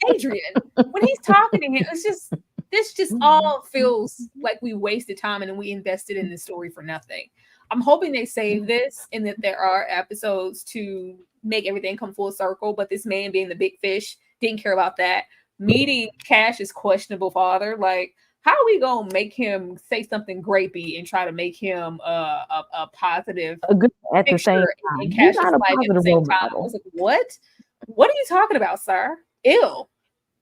Adrian when he's talking to him, it's just. This just all feels like we wasted time and then we invested in this story for nothing. I'm hoping they save this and that there are episodes to make everything come full circle. But this man being the big fish didn't care about that. Meeting Cash's questionable father, like, how are we gonna make him say something grapey and try to make him a positive a good at the same time? In Cash's life at the same time. I was like, what? What are you talking about, sir? Ew.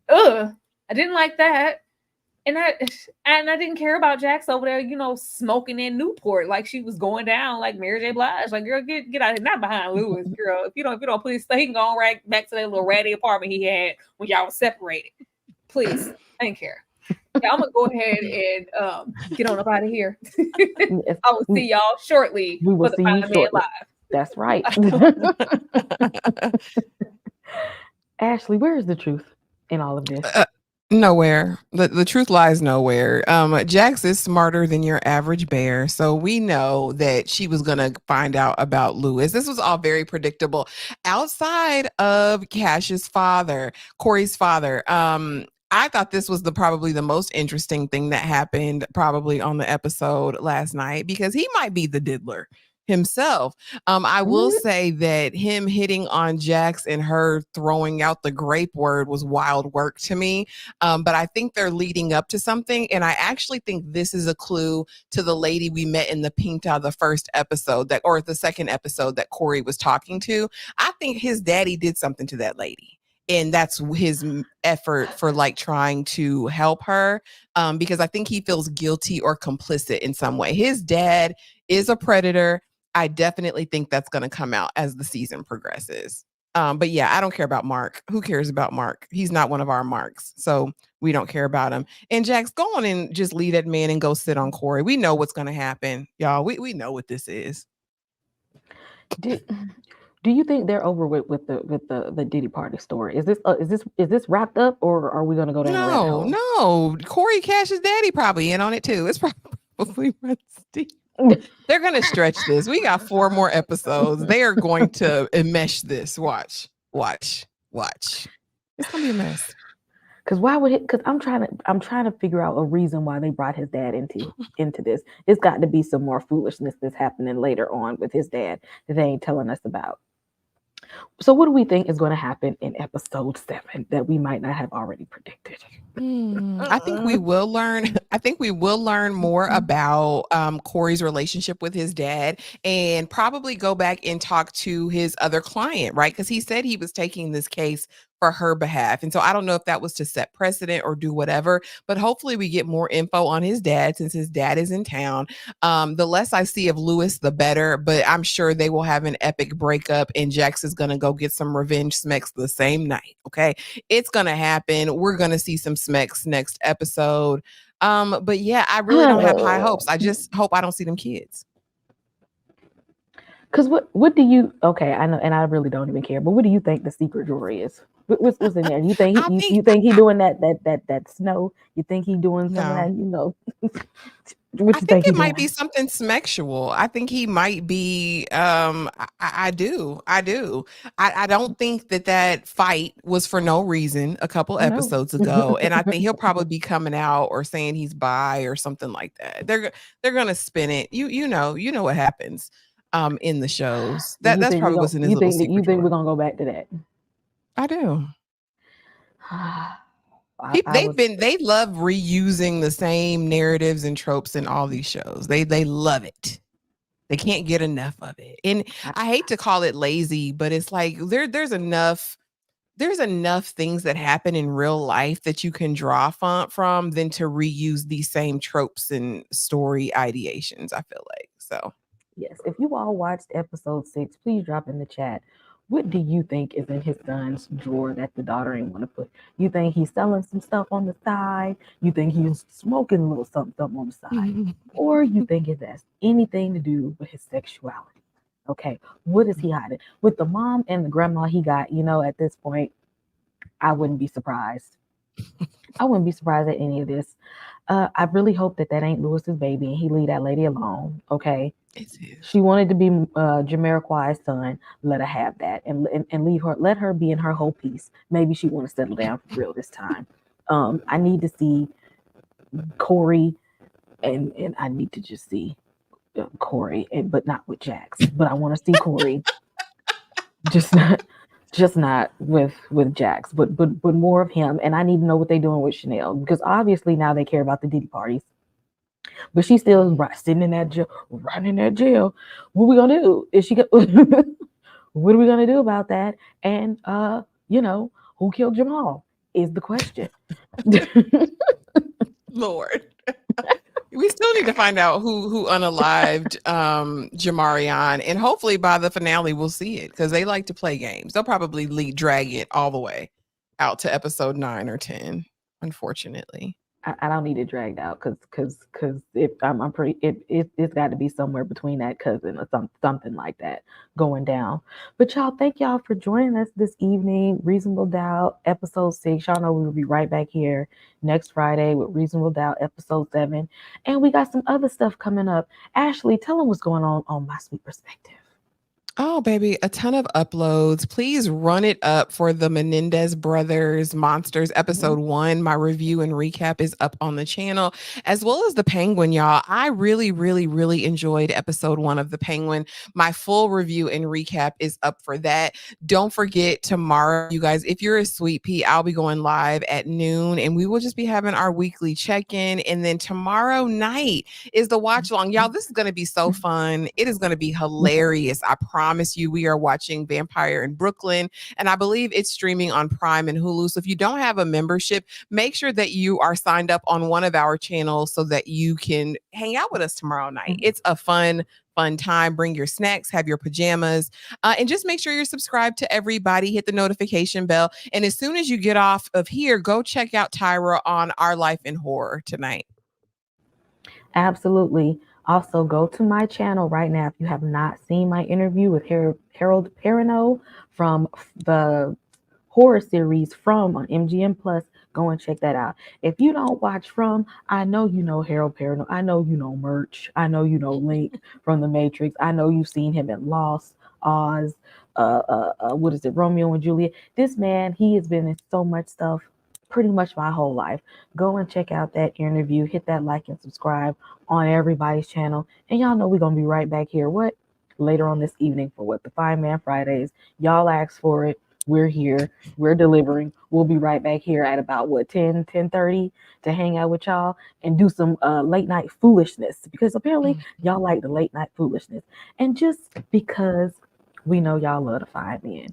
Ugh. I didn't like that. And I didn't care about Jax over there, smoking in Newport like she was going down like Mary J. Blige. Like, girl, get out of here, not behind Lewis, girl. If you don't please, he can go right back to that little ratty apartment he had when y'all were separated. Please, I didn't care. Yeah, I'm gonna go ahead and get on up out of here. I will see y'all shortly. We will see you shortly. Live. That's right. Ashley, where is the truth in all of this? Nowhere. The truth lies nowhere. Jax is smarter than your average bear, so we know that she was gonna find out about Lewis. This was all very predictable. Outside of Cash's father, Corey's father, I thought this was probably the most interesting thing that happened probably on the episode last night because he might be the diddler himself. I will say that him hitting on Jax and her throwing out the grape word was wild work to me. But I think they're leading up to something. And I actually think this is a clue to the lady we met in the Pinta, the first episode or the second episode that Corey was talking to. I think his daddy did something to that lady. And that's his effort for like trying to help her because I think he feels guilty or complicit in some way. His dad is a predator. I definitely think that's going to come out as the season progresses. But yeah, I don't care about Mark. Who cares about Mark? He's not one of our Marks. So we don't care about him. And Jax, go on and just leave that man and go sit on Corey. We know what's going to happen. Y'all, we know what this is. Do you think they're over with the Diddy Party story? Is this wrapped up, or are we going to go down? No. Corey Cash's daddy probably in on it too. It's probably Rusty. They're going to stretch this. We got 4 more episodes. They are going to enmesh this. Watch. It's going to be a mess. Because why would it? Because I'm trying to figure out a reason why they brought his dad into this. It's got to be some more foolishness that's happening later on with his dad that they ain't telling us about. So what do we think is going to happen in episode 7 that we might not have already predicted? I think we will learn more about Corey's relationship with his dad and probably go back and talk to his other client, right? Because he said he was taking this case for her behalf. And so I don't know if that was to set precedent or do whatever, but hopefully we get more info on his dad since his dad is in town. The less I see of Lewis, the better, but I'm sure they will have an epic breakup and Jax is going to go get some revenge smecks the same night. Okay. It's going to happen. We're going to see some smecks next episode. But yeah, I really don't have high hopes. I just hope I don't see them kids. Because what do you? Okay, I know, and I really don't even care. But what do you think the secret drawer is? What's in there? You think I you, think you think he doing that snow? You think he doing some of no. that? You know, what I you think think he it might doing? be something sexual. I think he might be. I do. I don't think that fight was for no reason a couple Oh no. episodes ago, and I think he'll probably be coming out or saying he's bi or something like that. They're gonna spin it. You know what happens in the shows. You That's think we probably gonna? what's in his You little think that you secret think we're drawer. gonna go back to that? I do. I was. They love reusing the same narratives and tropes in all these shows. They love it. They can't get enough of it. And I hate to call it lazy, but it's like there's enough things that happen in real life that you can draw from than to reuse these same tropes and story ideations, I feel like. So Yes, if you all watched episode 6, please drop in the chat. What do you think is in his son's drawer that the daughter ain't want to put? You think he's selling some stuff on the side? You think he's smoking a little something on the side? Or you think it has anything to do with his sexuality? Okay, what is he hiding? With the mom and the grandma he got, at this point, I wouldn't be surprised. I wouldn't be surprised at any of this. I really hope that ain't Lewis's baby and he leave that lady alone. Okay. it's his. She wanted to be Jamiroquai's son. Let her have that and leave her. Let her be in her whole piece. Maybe she want to settle down for real this time. I need to see Corey, and I need to just see Corey, but not with Jax. But I want to see Corey, just not with Jax, but more of him. And I need to know what they're doing with Chanel, because obviously now they care about the Diddy parties. But she's still sitting in that jail, running that jail. What we gonna do? What are we gonna do about that? And who killed Jamal is the question. Lord. We still need to find out who unalived Jamarion, and hopefully by the finale we'll see it, because they like to play games. They'll probably drag it all the way out to episode 9 or 10, unfortunately. I don't need it dragged out because if I'm pretty it's got to be somewhere between that cousin or something like that going down. But y'all, thank y'all for joining us this evening. Reasonable Doubt episode 6. Y'all know we will be right back here next Friday with Reasonable Doubt episode 7, and we got some other stuff coming up. Ashley, tell them what's going on My Sweet Perspective. Oh, baby, a ton of uploads. Please run it up for the Menendez Brothers Monsters episode 1. My review and recap is up on the channel, as well as the Penguin, y'all. I really, really, really enjoyed episode 1 of the Penguin. My full review and recap is up for that. Don't forget, tomorrow, you guys, if you're a sweet pea, I'll be going live at noon, and we will just be having our weekly check-in. And then tomorrow night is the watch along. Y'all, this is going to be so fun. It is going to be hilarious. I promise you. We are watching Vampire in Brooklyn, and I believe it's streaming on Prime and Hulu. So if you don't have a membership, make sure that you are signed up on one of our channels so that you can hang out with us tomorrow night. It's a fun time. Bring your snacks, have your pajamas, and just make sure you're subscribed to everybody. Hit the notification bell. And as soon as you get off of here, go check out Tyra on Our Life in Horror tonight. Absolutely. Also, go to my channel right now if you have not seen my interview with Harold Perrineau from the horror series From on MGM Plus. Go and check that out. If you don't watch From, I know you know Harold Perrineau. I know you know Murch. I know you know Link from The Matrix. I know you've seen him in Lost, Oz, what is it, Romeo and Juliet. This man, he has been in so much stuff pretty much my whole life. Go and check out that interview. Hit that like and subscribe on everybody's channel. And y'all know we're going to be right back here. Later on this evening for the Fine Man Fridays. Y'all asked for it. We're here. We're delivering. We'll be right back here at about 10:30 to hang out with y'all and do some late night foolishness, because apparently y'all like the late night foolishness. And just because we know y'all love the Fine Men,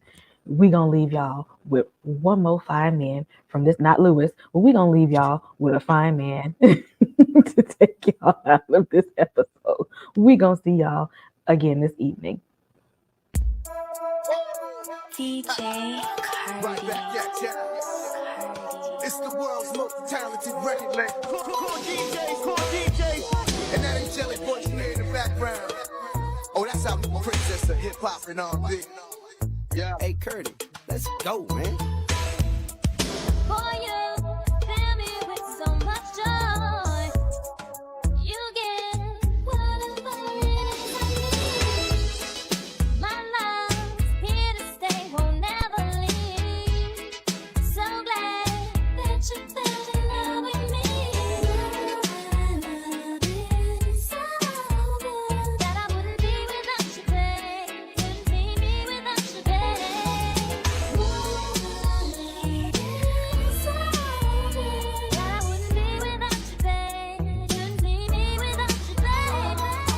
we gonna leave y'all with one more Fine Man from this, not Lewis, but we gonna leave y'all with a Fine Man to take y'all out of this episode. We gonna see y'all again this evening. DJ Right back at ya. It's the world's most talented record label. Core DJs. And that angelic voice you hear in the background. Oh, that's our new prince. just a hip hop and R&B. Yeah. Hey, Curdy, let's go, man.